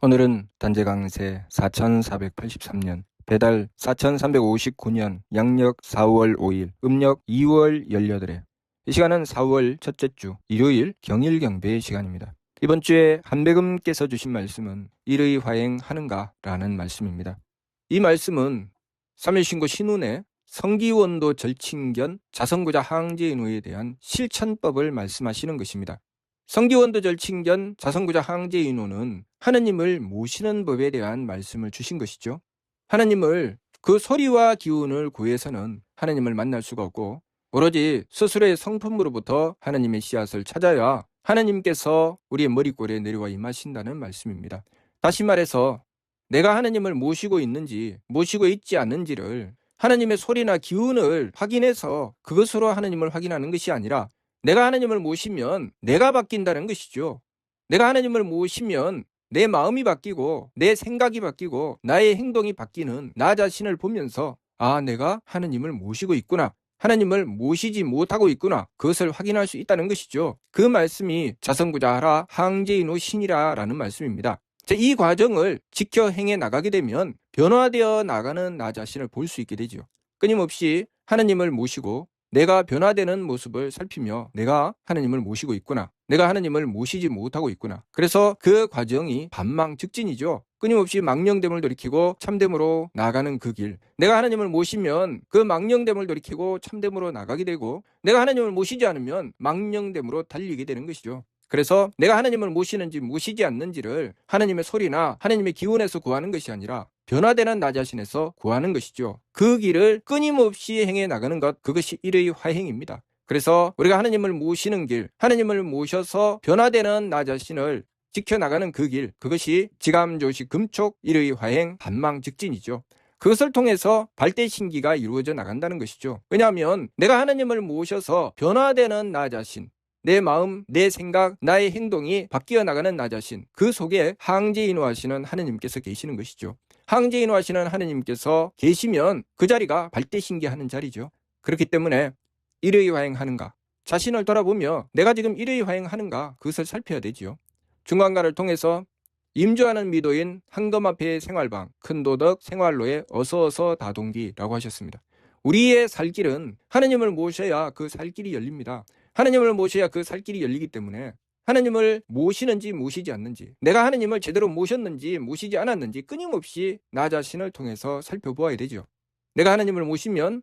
오늘은 단재 강세 4483년, 배달 4359년, 양력 4월 5일, 음력 2월 18일. 이 시간은 4월 첫째 주 일요일 경일경배의 시간입니다. 이번 주에 한배금께서 주신 말씀은 일의 화행하는가 라는 말씀입니다. 이 말씀은 3일신고 신운의 성기원도 절친견 자성구자 항제인후에 대한 실천법을 말씀하시는 것입니다. 성기원도 절친견 자성구자 항제인후는 하느님을 모시는 법에 대한 말씀을 주신 것이죠. 하느님을 그 소리와 기운을 구해서는 하느님을 만날 수가 없고 오로지 스스로의 성품으로부터 하느님의 씨앗을 찾아야 하느님께서 우리의 머리꼬리에 내려와 임하신다는 말씀입니다. 다시 말해서 내가 하느님을 모시고 있는지 모시고 있지 않는지를 하느님의 소리나 기운을 확인해서 그것으로 하느님을 확인하는 것이 아니라 내가 하느님을 모시면 내가 바뀐다는 것이죠. 내가 하느님을 모시면 내 마음이 바뀌고 내 생각이 바뀌고 나의 행동이 바뀌는 나 자신을 보면서 내가 하느님을 모시고 있구나. 하느님을 모시지 못하고 있구나. 그것을 확인할 수 있다는 것이죠. 그 말씀이 자성구자하라 항제인후 신이라 라는 말씀입니다. 이 과정을 지켜 행해 나가게 되면 변화되어 나가는 나 자신을 볼 수 있게 되죠. 끊임없이 하느님을 모시고 내가 변화되는 모습을 살피며 내가 하느님을 모시고 있구나. 내가 하느님을 모시지 못하고 있구나. 그래서 그 과정이 반망즉진이죠. 끊임없이 망령됨을 돌이키고 참됨으로 나가는 그 길. 내가 하느님을 모시면 그 망령됨을 돌이키고 참됨으로 나가게 되고 내가 하느님을 모시지 않으면 망령됨으로 달리게 되는 것이죠. 그래서 내가 하느님을 모시는지 모시지 않는지를 하느님의 소리나 하느님의 기운에서 구하는 것이 아니라 변화되는 나 자신에서 구하는 것이죠. 그 길을 끊임없이 행해 나가는 것, 그것이 일의 화행입니다. 그래서 우리가 하느님을 모시는 길, 하느님을 모셔서 변화되는 나 자신을 지켜나가는 그 길, 그것이 지감조시 금촉 일의 화행 반망즉진이죠. 그것을 통해서 발대신기가 이루어져 나간다는 것이죠. 왜냐하면 내가 하느님을 모셔서 변화되는 나 자신, 내 마음, 내 생각, 나의 행동이 바뀌어 나가는 나 자신, 그 속에 항제인후 하시는 하느님께서 계시는 것이죠. 항제인후 하시는 하느님께서 계시면 그 자리가 발대신기하는 자리죠. 그렇기 때문에 일의 화행하는가, 자신을 돌아보며 내가 지금 일의 화행하는가, 그것을 살펴야 되지요. 중간가를 통해서 임주하는 미도인 한검앞의 생활방, 큰도덕 생활로의 어서어서 다동기라고 하셨습니다. 우리의 살 길은 하느님을 모셔야 그 살 길이 열립니다. 하느님을 모셔야 그 살 길이 열리기 때문에 하느님을 모시는지 모시지 않는지, 내가 하느님을 제대로 모셨는지 모시지 않았는지 끊임없이 나 자신을 통해서 살펴보아야 되죠. 내가 하느님을 모시면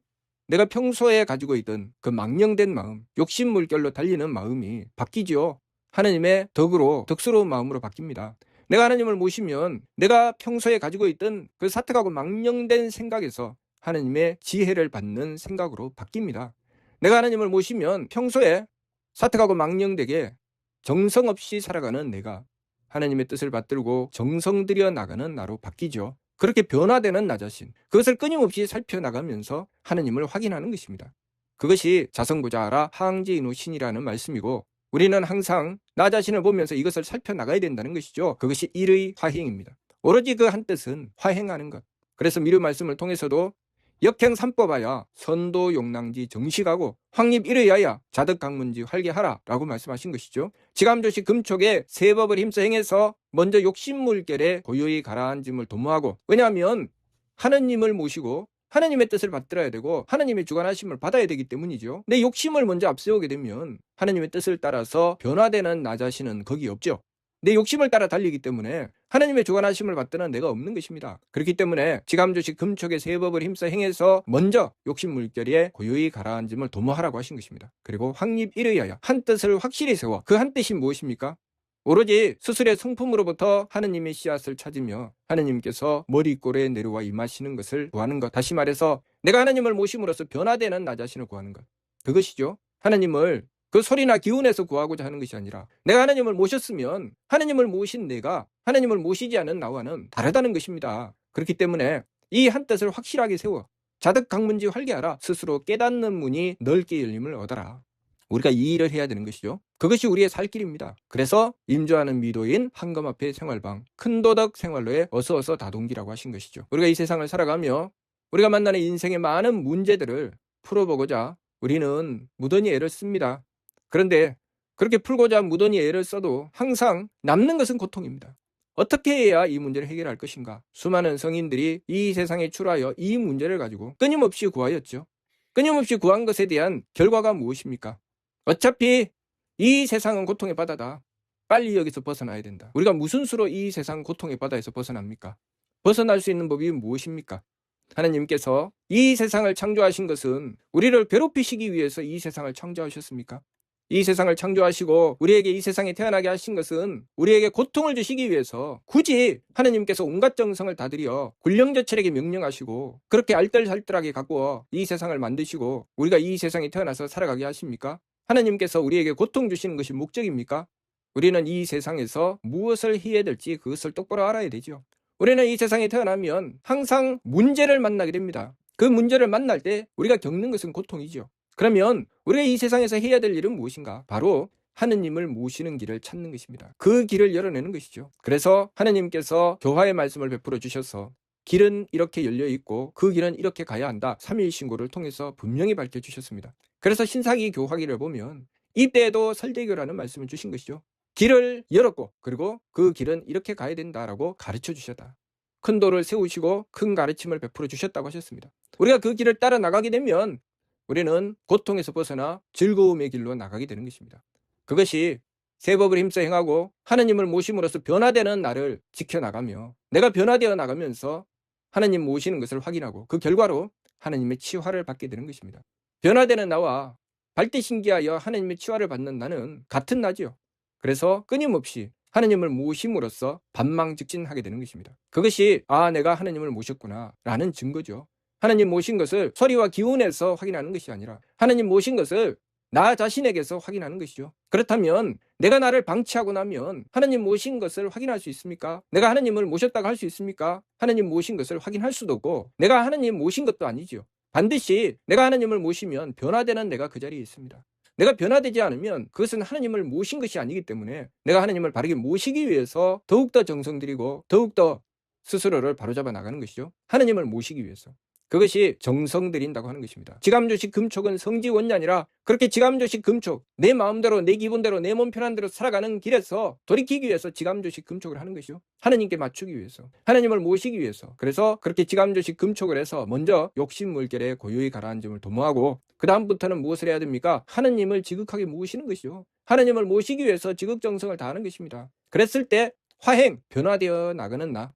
내가 평소에 가지고 있던 그 망령된 마음, 욕심 물결로 달리는 마음이 바뀌죠. 하느님의 덕으로 덕스러운 마음으로 바뀝니다. 내가 하느님을 모시면 내가 평소에 가지고 있던 그 사특하고 망령된 생각에서 하느님의 지혜를 받는 생각으로 바뀝니다. 내가 하느님을 모시면 평소에 사특하고 망령되게 정성 없이 살아가는 내가 하느님의 뜻을 받들고 정성 들여 나가는 나로 바뀌죠. 그렇게 변화되는 나 자신, 그것을 끊임없이 살펴나가면서 하느님을 확인하는 것입니다. 그것이 자성구자하라 항제인후 신이라는 말씀이고, 우리는 항상 나 자신을 보면서 이것을 살펴나가야 된다는 것이죠. 그것이 일의 화행입니다. 오로지 그 한 뜻은 화행하는 것. 그래서 미르 말씀을 통해서도 역행 삼법하야 선도 용랑지 정식하고 확립 일의하야 자득 강문지 활개하라 라고 말씀하신 것이죠. 지감조시 금촉의 세 법을 힘써 행해서 먼저 욕심물결에 고요히 가라앉음을 도모하고, 왜냐하면 하느님을 모시고 하느님의 뜻을 받들어야 되고 하느님의 주관하심을 받아야 되기 때문이죠. 내 욕심을 먼저 앞세우게 되면 하느님의 뜻을 따라서 변화되는 나 자신은 거기 없죠. 내 욕심을 따라 달리기 때문에 하느님의 주관하심을 받드는 내가 없는 것입니다. 그렇기 때문에 지감조시 금촉의 세 법을 힘써 행해서 먼저 욕심 물결에 고요히 가라앉음을 도모하라고 하신 것입니다. 그리고 확립 일의하여 한 뜻을 확실히 세워, 그 한 뜻이 무엇입니까? 오로지 스스로의 성품으로부터 하느님의 씨앗을 찾으며 하느님께서 머리꼬리에 내려와 임하시는 것을 구하는 것, 다시 말해서 내가 하느님을 모심으로써 변화되는 나 자신을 구하는 것, 그것이죠. 하느님을 그 소리나 기운에서 구하고자 하는 것이 아니라 내가 하느님을 모셨으면 하느님을 모신 내가 하느님을 모시지 않은 나와는 다르다는 것입니다. 그렇기 때문에 이 한 뜻을 확실하게 세워 자득 강문지 활개하라, 스스로 깨닫는 문이 넓게 열림을 얻어라. 우리가 이 일을 해야 되는 것이죠. 그것이 우리의 살 길입니다. 그래서 임주하는 미도인 한검앞의 생활방, 큰도덕 생활로의 어서어서 다동기라고 하신 것이죠. 우리가 이 세상을 살아가며 우리가 만나는 인생의 많은 문제들을 풀어보고자 우리는 무던히 애를 씁니다. 그런데 그렇게 풀고자 무던히 애를 써도 항상 남는 것은 고통입니다. 어떻게 해야 이 문제를 해결할 것인가? 수많은 성인들이 이 세상에 출하여 이 문제를 가지고 끊임없이 구하였죠. 끊임없이 구한 것에 대한 결과가 무엇입니까? 어차피 이 세상은 고통의 바다다. 빨리 여기서 벗어나야 된다. 우리가 무슨 수로 이 세상 고통의 바다에서 벗어납니까? 벗어날 수 있는 법이 무엇입니까? 하나님께서 이 세상을 창조하신 것은 우리를 괴롭히시기 위해서 이 세상을 창조하셨습니까? 이 세상을 창조하시고 우리에게 이 세상에 태어나게 하신 것은 우리에게 고통을 주시기 위해서 굳이 하나님께서 온갖 정성을 다 들여 굴령저철에게 명령하시고 그렇게 알뜰살뜰하게 가꾸어 이 세상을 만드시고 우리가 이 세상에 태어나서 살아가게 하십니까? 하나님께서 우리에게 고통 주시는 것이 목적입니까? 우리는 이 세상에서 무엇을 해야 될지 그것을 똑바로 알아야 되죠. 우리는 이 세상에 태어나면 항상 문제를 만나게 됩니다. 그 문제를 만날 때 우리가 겪는 것은 고통이죠. 그러면 우리가 이 세상에서 해야 될 일은 무엇인가? 바로 하느님을 모시는 길을 찾는 것입니다. 그 길을 열어내는 것이죠. 그래서 하느님께서 교화의 말씀을 베풀어 주셔서 길은 이렇게 열려 있고 그 길은 이렇게 가야 한다. 삼위일신고를 통해서 분명히 밝혀주셨습니다. 그래서 신사기 교화기를 보면 이때에도 설대교라는 말씀을 주신 것이죠. 길을 열었고 그리고 그 길은 이렇게 가야 된다라고 가르쳐 주셨다. 큰 도를 세우시고 큰 가르침을 베풀어 주셨다고 하셨습니다. 우리가 그 길을 따라 나가게 되면 우리는 고통에서 벗어나 즐거움의 길로 나가게 되는 것입니다. 그것이 새 법을 힘써 행하고 하나님을 모심으로써 변화되는 나를 지켜나가며 내가 변화되어 나가면서 하나님 모시는 것을 확인하고 그 결과로 하나님의 치화를 받게 되는 것입니다. 변화되는 나와 발대신기하여 하나님의 치화를 받는 나는 같은 나지요. 그래서 끊임없이 하나님을 모심으로써 반망직진하게 되는 것입니다. 그것이 내가 하나님을 모셨구나 라는 증거죠. 하나님 모신 것을 소리와 기운에서 확인하는 것이 아니라 하나님 모신 것을 나 자신에게서 확인하는 것이죠. 그렇다면 내가 나를 방치하고 나면 하나님 모신 것을 확인할 수 있습니까? 내가 하나님을 모셨다고 할 수 있습니까? 하나님 모신 것을 확인할 수도 없고 내가 하나님 모신 것도 아니죠. 반드시 내가 하나님을 모시면 변화되는 내가 그 자리에 있습니다. 내가 변화되지 않으면 그것은 하나님을 모신 것이 아니기 때문에 내가 하나님을 바르게 모시기 위해서 더욱더 정성 들이고 더욱더 스스로를 바로잡아 나가는 것이죠. 하나님을 모시기 위해서. 그것이 정성 들인다고 하는 것입니다. 지감조식 금촉은 성지원년이라 그렇게 지감조식 금촉 내 마음대로 내 기분대로 내 몸 편한 대로 살아가는 길에서 돌이키기 위해서 지감조식 금촉을 하는 것이죠. 하나님께 맞추기 위해서 하나님을 모시기 위해서. 그래서 그렇게 지감조식 금촉을 해서 먼저 욕심물결에 고요히 가라앉음을 도모하고 그 다음부터는 무엇을 해야 됩니까? 하나님을 지극하게 모시는 것이죠. 하나님을 모시기 위해서 지극정성을 다하는 것입니다. 그랬을 때 화행 변화되어 나가는 나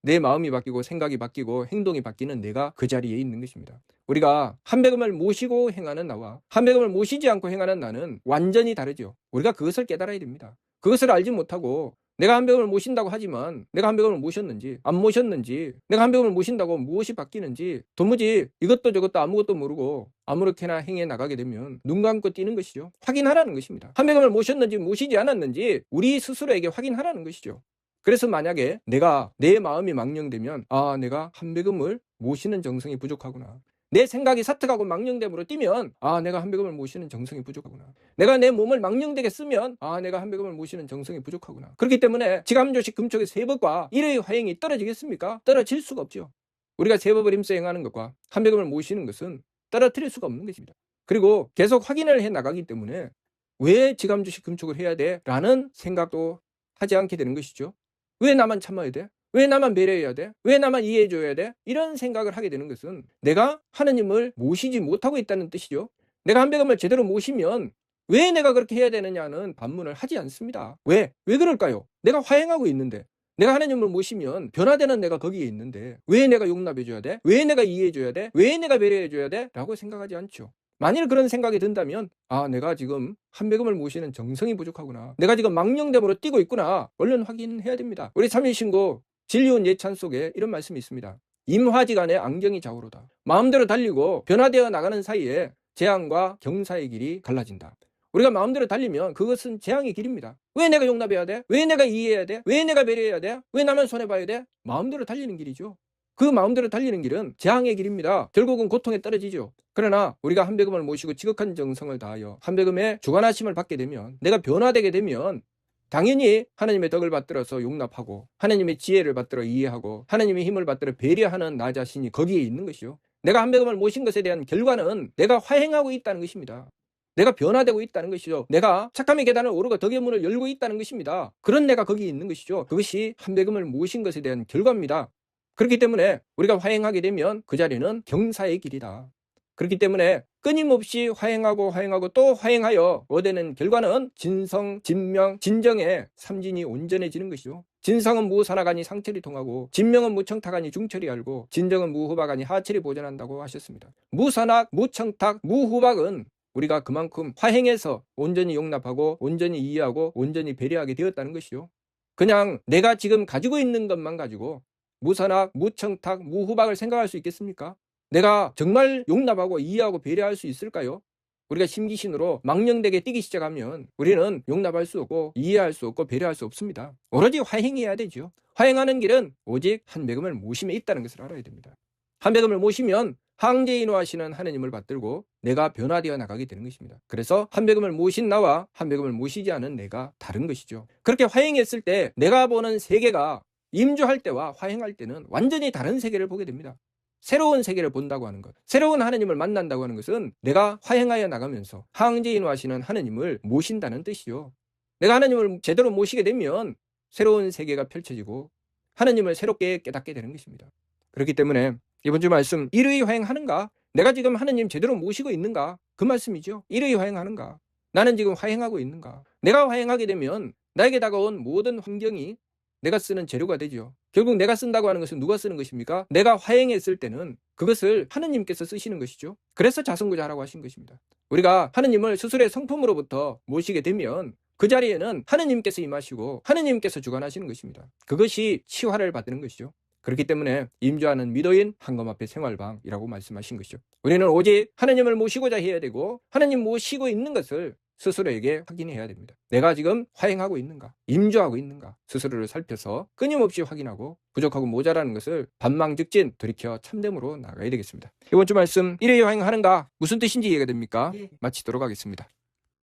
내 마음이 바뀌고 생각이 바뀌고 행동이 바뀌는 내가 그 자리에 있는 것입니다. 우리가 한백음을 모시고 행하는 나와 한백음을 모시지 않고 행하는 나는 완전히 다르죠. 우리가 그것을 깨달아야 됩니다. 그것을 알지 못하고 내가 한백음을 모신다고 하지만 내가 한백음을 모셨는지 안 모셨는지 내가 한백음을 모신다고 무엇이 바뀌는지 도무지 이것도 저것도 아무것도 모르고 아무렇게나 행해 나가게 되면 눈 감고 뛰는 것이죠. 확인하라는 것입니다. 한백음을 모셨는지 모시지 않았는지 우리 스스로에게 확인하라는 것이죠. 그래서 만약에 내가 내 마음이 망령되면 내가 한백음을 모시는 정성이 부족하구나. 내 생각이 사특하고 망령됨으로 뛰면 내가 한백음을 모시는 정성이 부족하구나. 내가 내 몸을 망령되게 쓰면 내가 한백음을 모시는 정성이 부족하구나. 그렇기 때문에 지감조식 금촉의 세법과 일의 화행이 떨어지겠습니까? 떨어질 수가 없죠. 우리가 세법을 힘써 행하는 것과 한백음을 모시는 것은 떨어뜨릴 수가 없는 것입니다. 그리고 계속 확인을 해 나가기 때문에 왜 지감조식 금촉을 해야 돼? 라는 생각도 하지 않게 되는 것이죠. 왜 나만 참아야 돼? 왜 나만 배려해야 돼? 왜 나만 이해해줘야 돼? 이런 생각을 하게 되는 것은 내가 하나님을 모시지 못하고 있다는 뜻이죠. 내가 한백음을 제대로 모시면 왜 내가 그렇게 해야 되느냐는 반문을 하지 않습니다. 왜 그럴까요? 내가 화행하고 있는데 내가 하나님을 모시면 변화되는 내가 거기에 있는데 왜 내가 용납해줘야 돼? 왜 내가 이해해줘야 돼? 왜 내가 배려해줘야 돼? 라고 생각하지 않죠. 만일 그런 생각이 든다면 내가 지금 한백음을 모시는 정성이 부족하구나. 내가 지금 망령됨으로 뛰고 있구나. 얼른 확인해야 됩니다. 우리 삼일신고 진리온 예찬 속에 이런 말씀이 있습니다. 임화지간에 안경이 좌우로다. 마음대로 달리고 변화되어 나가는 사이에 재앙과 경사의 길이 갈라진다. 우리가 마음대로 달리면 그것은 재앙의 길입니다. 왜 내가 용납해야 돼? 왜 내가 이해해야 돼? 왜 내가 배려해야 돼? 왜 나만 손해봐야 돼? 마음대로 달리는 길이죠. 그 마음대로 달리는 길은 재앙의 길입니다. 결국은 고통에 떨어지죠. 그러나 우리가 한백음을 모시고 지극한 정성을 다하여 한백음의 주관하심을 받게 되면 내가 변화되게 되면 당연히 하나님의 덕을 받들어서 용납하고 하나님의 지혜를 받들어 이해하고 하나님의 힘을 받들어 배려하는 나 자신이 거기에 있는 것이요. 내가 한백음을 모신 것에 대한 결과는 내가 화행하고 있다는 것입니다. 내가 변화되고 있다는 것이죠. 내가 착함의 계단을 오르고 덕의 문을 열고 있다는 것입니다. 그런 내가 거기 있는 것이죠. 그것이 한백음을 모신 것에 대한 결과입니다. 그렇기 때문에 우리가 화행하게 되면 그 자리는 경사의 길이다. 그렇기 때문에 끊임없이 화행하고 또 화행하여 얻어낸 결과는 진성, 진명, 진정의 삼진이 온전해지는 것이죠. 진성은 무산하가니 상철이 통하고, 진명은 무청탁하니 중철이 알고, 진정은 무후박하니 하철이 보존한다고 하셨습니다. 무산학, 무청탁, 무후박은 우리가 그만큼 화행해서 온전히 용납하고 온전히 이해하고 온전히 배려하게 되었다는 것이죠. 그냥 내가 지금 가지고 있는 것만 가지고 무산학, 무청탁, 무후박을 생각할 수 있겠습니까? 내가 정말 용납하고 이해하고 배려할 수 있을까요? 우리가 심기신으로 망령되게 뛰기 시작하면 우리는 용납할 수 없고 이해할 수 없고 배려할 수 없습니다. 오로지 화행해야 되죠. 화행하는 길은 오직 한백음을 모심에 있다는 것을 알아야 됩니다. 한백음을 모시면 항제인화하시는 하느님을 받들고 내가 변화되어 나가게 되는 것입니다. 그래서 한백음을 모신 나와 한백음을 모시지 않은 내가 다른 것이죠. 그렇게 화행했을 때 내가 보는 세계가 임주할 때와 화행할 때는 완전히 다른 세계를 보게 됩니다. 새로운 세계를 본다고 하는 것, 새로운 하느님을 만난다고 하는 것은 내가 화행하여 나가면서 항제인화하시는 하느님을 모신다는 뜻이죠. 내가 하느님을 제대로 모시게 되면 새로운 세계가 펼쳐지고 하느님을 새롭게 깨닫게 되는 것입니다. 그렇기 때문에 이번 주 말씀, 일의 화행하는가? 내가 지금 하느님 제대로 모시고 있는가? 그 말씀이죠. 일의 화행하는가? 나는 지금 화행하고 있는가? 내가 화행하게 되면 나에게 다가온 모든 환경이 내가 쓰는 재료가 되죠. 결국 내가 쓴다고 하는 것은 누가 쓰는 것입니까? 내가 화행했을 때는 그것을 하느님께서 쓰시는 것이죠. 그래서 자성구자라고 하신 것입니다. 우리가 하느님을 스스로의 성품으로부터 모시게 되면 그 자리에는 하느님께서 임하시고 하느님께서 주관하시는 것입니다. 그것이 치화를 받는 것이죠. 그렇기 때문에 임주하는 미도인 한검 앞에 생활방이라고 말씀하신 것이죠. 우리는 오직 하느님을 모시고자 해야 되고 하느님 모시고 있는 것을 스스로에게 확인해야 됩니다. 내가 지금 화행하고 있는가? 임주하고 있는가? 스스로를 살펴서 끊임없이 확인하고 부족하고 모자라는 것을 반망즉진 돌이켜 참됨으로 나가야 되겠습니다. 이번 주 말씀 일의 화행하는가? 무슨 뜻인지 이해가 됩니까? 마치도록 하겠습니다.